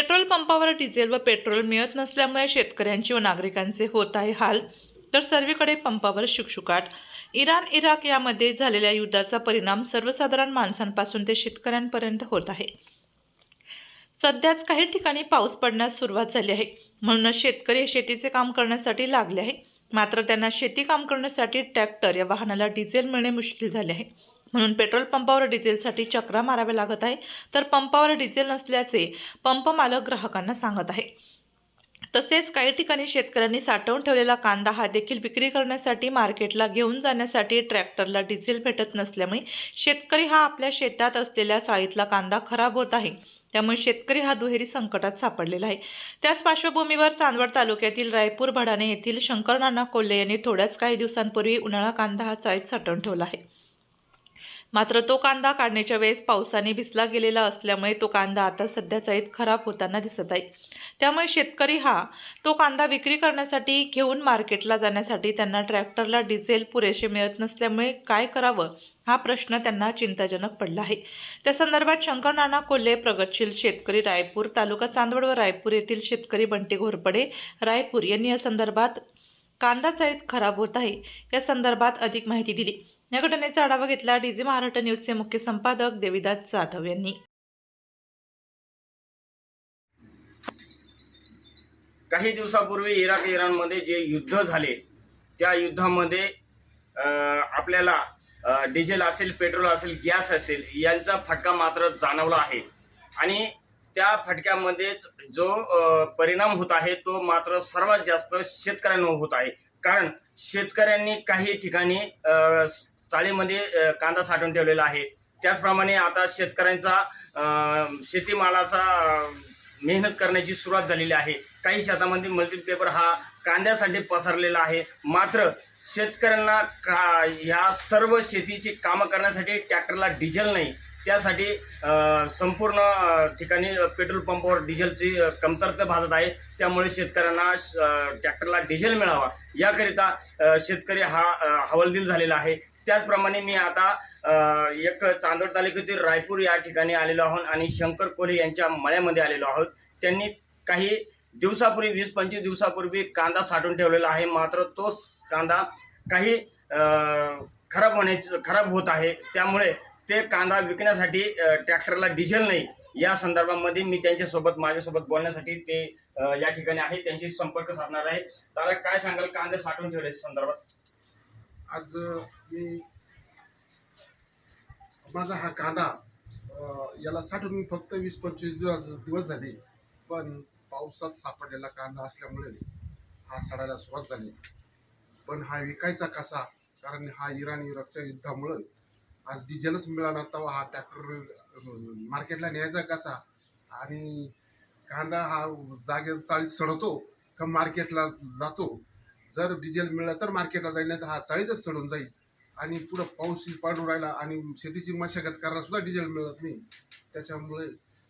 Petrol पंपावर diesel व petrol मिळत नसल्यामुळे शेतकऱ्यांचे व नागरिकांचे होत आहे हाल, तर सर्वीकडे पंपावर शुकशुकाट। इराण इराक यामध्ये झालेल्या युद्धाचा परिणाम सर्वसाधारण माणसांपासून ते शेतकऱ्यांपर्यंत होत आहे। सध्याच काही ठिकाणी पाऊस पडण्यास सुरुवात झाली आहे, म्हणूनच शेतकरी शेतीचे काम करण्यासाठी लागले आहे। मात्र त्यांना शेती काम करण्यासाठी ट्रॅक्टर या वाहनाला डिझेल मिळणे मुश्किल झाले आहे, म्हणून पेट्रोल पंपावर डिझेलसाठी चक्रा माराव्या लागत आहे। तर पंपावर डिझेल नसल्याचे पंप मालक ग्राहकांना सांगत आहे। तसेच काही ठिकाणी शेतकऱ्यांनी साठवून ठेवलेला कांदा हा देखील विक्री करण्यासाठी मार्केटला घेऊन जाण्यासाठी ट्रॅक्टरला डिझेल भेटत नसल्यामुळे शेतकरी हा आपल्या शेतात असलेल्या चाळीतला कांदा खराब होत आहे। त्यामुळे शेतकरी हा दुहेरी संकटात सापडलेला आहे। त्याच पार्श्वभूमीवर चांदवड तालुक्यातील रायपूर भडाणे येथील शंकर नाना कोल्हे यांनी थोड्याच काही दिवसांपूर्वी उन्हाळा कांदा हा चाळीत साठवून ठेवला आहे। मात्र तो कांदा काढण्याच्या वेळेस पावसाने भिजला गेलेला असल्यामुळे तो कांदा आता सध्या चाळीत खराब होताना दिसत आहे। त्यामुळे शेतकरी हा तो कांदा विक्री करण्यासाठी घेऊन मार्केटला जाण्यासाठी त्यांना ट्रॅक्टरला डिझेल पुरेसे मिळत नसल्यामुळे काय करावं हा प्रश्न त्यांना चिंताजनक पडला आहे। त्या संदर्भात शंकर नाना कोल्हे प्रगतशील शेतकरी रायपूर तालुका चांदवड व रायपूर येथील शेतकरी बंटी घोरपडे रायपूर यांनी या संदर्भात कांदा चाळीत खराब होत आहे या संदर्भात अधिक माहिती दिली। या घटनेचा आढावा घेतला डीजी महाराष्ट्र न्यूजचे मुख्य संपादक देविदास जाधव यांनी। काही दिवसापूर्वी इराणमध्ये जे युद्ध झाले त्या युद्धामध्ये आपल्याला डिझेल असेल, पेट्रोल असेल, गॅस असेल यांचा फटका मात्र जाणवला आहे आणि त्या फटक्यामध्येच जो परिणाम होत आहे तो मात्र सर्वात जास्त शेतकऱ्यांवर होत आहे। कारण शेतकऱ्यांनी काही ठिकाणी चाळीमध्ये कांदा साठवून ठेवलेला आहे। त्याचप्रमाणे आता शेतकऱ्यांचा शेतीमालाचा मेहनत करण्याची सुरुवात झालेली आहे। काही शेतामध्ये मल्टीपेपर हा कांद्यासाठी पसरलेला आहे। मात्र शेतकऱ्यांना या सर्व शेतीची कामं करण्यासाठी ट्रॅक्टरला डिझेल नाही, त्यासाठी संपूर्ण ठिकाणी पेट्रोल पंपावर डिझेलची कमतरता भासत आहे। त्यामुळे शेतकऱ्यांना ट्रॅक्टरला डिझेल मिळावा याकरिता शेतकरी हा हवालदिल झालेला आहे। त्याचप्रमाणे मी आता एक चांदवड तालुक्यातील रायपूर या ठिकाणी आलेलो आहोत आणि शंकर कोल्हे यांच्या मळ्यामध्ये आलेलो आहोत। त्यांनी काही दिवसापूर्वी 20-25 दिवसापूर्वी कांदा साठवून ठेवलेला आहे। मात्र तोच कांदा काही खराब होत आहे। त्यामुळे ते कांदा विकण्यासाठी ट्रॅक्टरला डिझेल नाही या संदर्भामध्ये मी माझ्यासोबत बोलण्यासाठी ते या ठिकाणी आहे, त्यांची संपर्क साधणार आहे। दादा काय सांगाल कांदे साठवून ठेवल्याच्या संदर्भात? आज मी माझा हा कांदा याला साठवून फक्त 20-25 दिवस झाले, पण पावसात सापडलेला कांदा असल्यामुळे हा सडायला सुरुवात झाली। पण हा विकायचा कसा? कारण हा इराण इराकच्या युद्धामुळे आज डिझेलच मिळाला, तेव्हा हा ट्रॅक्टर मार्केटला न्यायचा कसा? आणि कांदा हा जागेत चाळीत सडवतो का मार्केटला जातो? जर डिझेल मिळालं तर मार्केटला जाईल, नाही तर हा चाळीतच सडून जाईल आणि पुढं पाऊस पडून राहिला आणि शेतीची मशागत करायला सुद्धा डिझेल मिळत नाही। त्याच्यामुळे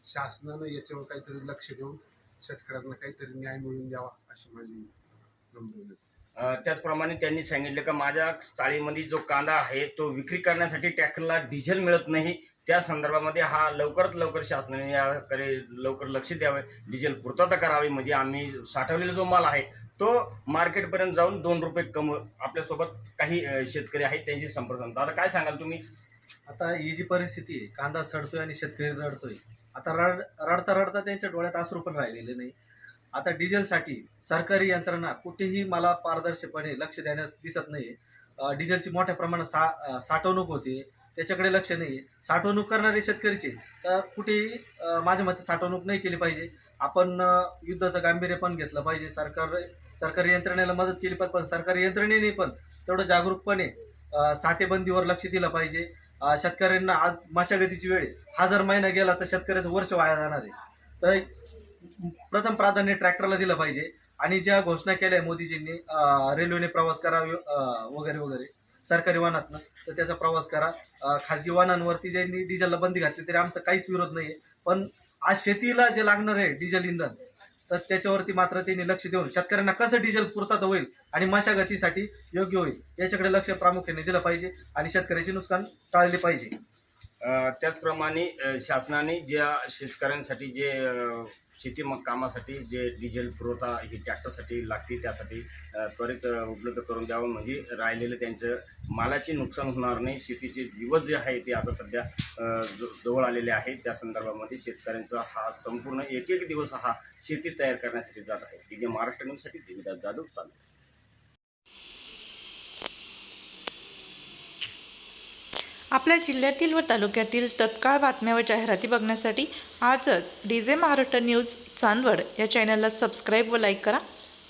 शासनानं याच्यावर काहीतरी लक्ष देऊन शेतकऱ्यांना काहीतरी न्याय मिळवून द्यावा अशी माझी नम्र। त्याचप्रमाणे त्यांनी सांगितले की माझ्या चाळीमध्ये जो कांदा आहे तो विक्री करण्यासाठी ट्रॅक्टरला डिझेल मिळत नाही। त्या संदर्भामध्ये हा लवकरात लवकर शासनाने याकडे लवकर लक्ष द्यावे, डिझेल पूर्तता करावी, म्हणजे आम्ही साठवलेला जो माल आहे तो मार्केटपर्यंत जाऊन 2 रुपये कम। आपल्यासोबत काही शेतकरी आहेत, त्यांची संपर्क साधतो। आता काय सांगाल तुम्ही? आता ही जी परिस्थिती आहे, कांदा सडतोय आणि शेतकरी रडतोय। आता रडता त्यांच्या डोळ्यात अश्रू पण राहिलेले नाही। आता डिझेलसाठी सरकारी यंत्रणा कुठेही मला पारदर्शकपणे लक्ष देण्यास दिसत नाही। डिझेलची मोठ्या प्रमाणात साठवणूक होते, त्याच्याकडे लक्ष नाही। साठवणूक करणारे शेतकरीचे तर कुठेही माझ्या मते साठवणूक नाही केली पाहिजे। आपण युद्धाचं गांभीर्य पण घेतलं पाहिजे। सरकारी यंत्रणेला मदत केली पाहिजे, पण सरकारी यंत्रणेने पण तेवढं जागरूकपणे साठेबंदीवर लक्ष दिलं पाहिजे। शेतकऱ्यांना आज मशागतीची वेळ 1000 महिना गेला तर शेतकऱ्याचं वर्ष वाया जाणार आहे। तर प्रथम प्राधान्य ट्रॅक्टरला दिलं पाहिजे। आणि ज्या घोषणा केल्या मोदीजींनी रेल्वेने प्रवास करा वगैरे वगैरे सरकारी वाहनातनं, तर त्याचा प्रवास करा। खाजगी वाहनांवरती ज्यांनी डिझेलला बंदी घातली तरी आमचा काहीच विरोध नाही आहे, पण आज शेतीला जे लागणार आहे डिझेल इंधन, तर त्याच्यावरती मात्र त्यांनी लक्ष देऊन शेतकऱ्यांना कसं डिझेल पूर्तता होईल आणि मशागतीसाठी योग्य होईल याच्याकडे लक्ष प्रामुख्याने दिलं पाहिजे आणि शेतकऱ्याचे नुकसान टाळले पाहिजे। त्याचप्रमाणे शासनाने ज्या शेतकऱ्यांसाठी जे शेती कामासाठी जे डिझेल पुरवठा ही ट्रॅक्टरसाठी लागते त्यासाठी त्वरित उपलब्ध करून द्यावं, म्हणजे राहिलेलं त्यांचं मालाचे नुकसान होणार नाही. शेतीचे दिवस जे आहे ते आता सध्या जवळ आलेले आहेत. त्या संदर्भामध्ये शेतकऱ्यांचा हा संपूर्ण एक एक दिवस हा शेती तयार करण्यासाठी जात आहे. दिव्य महाराष्ट्र न्यूजसाठी देविदास जाधव, चालू. आपल्या जिल्ह्यातील व तालुक्यातील तत्काळ बातम्या व जाहिराती बघण्यासाठी आजच डीजे महाराष्ट्र न्यूज चांदवड या चॅनलला सबस्क्राईब व लाईक करा.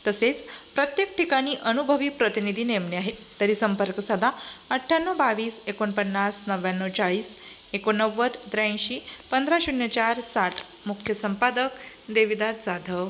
तसेच प्रत्येक ठिकाणी अनुभवी प्रतिनिधी नेमणे आहे, तरी संपर्क साधा 9822 49 99 40 89 83 1504 60. मुख्य संपादक देविदास जाधव.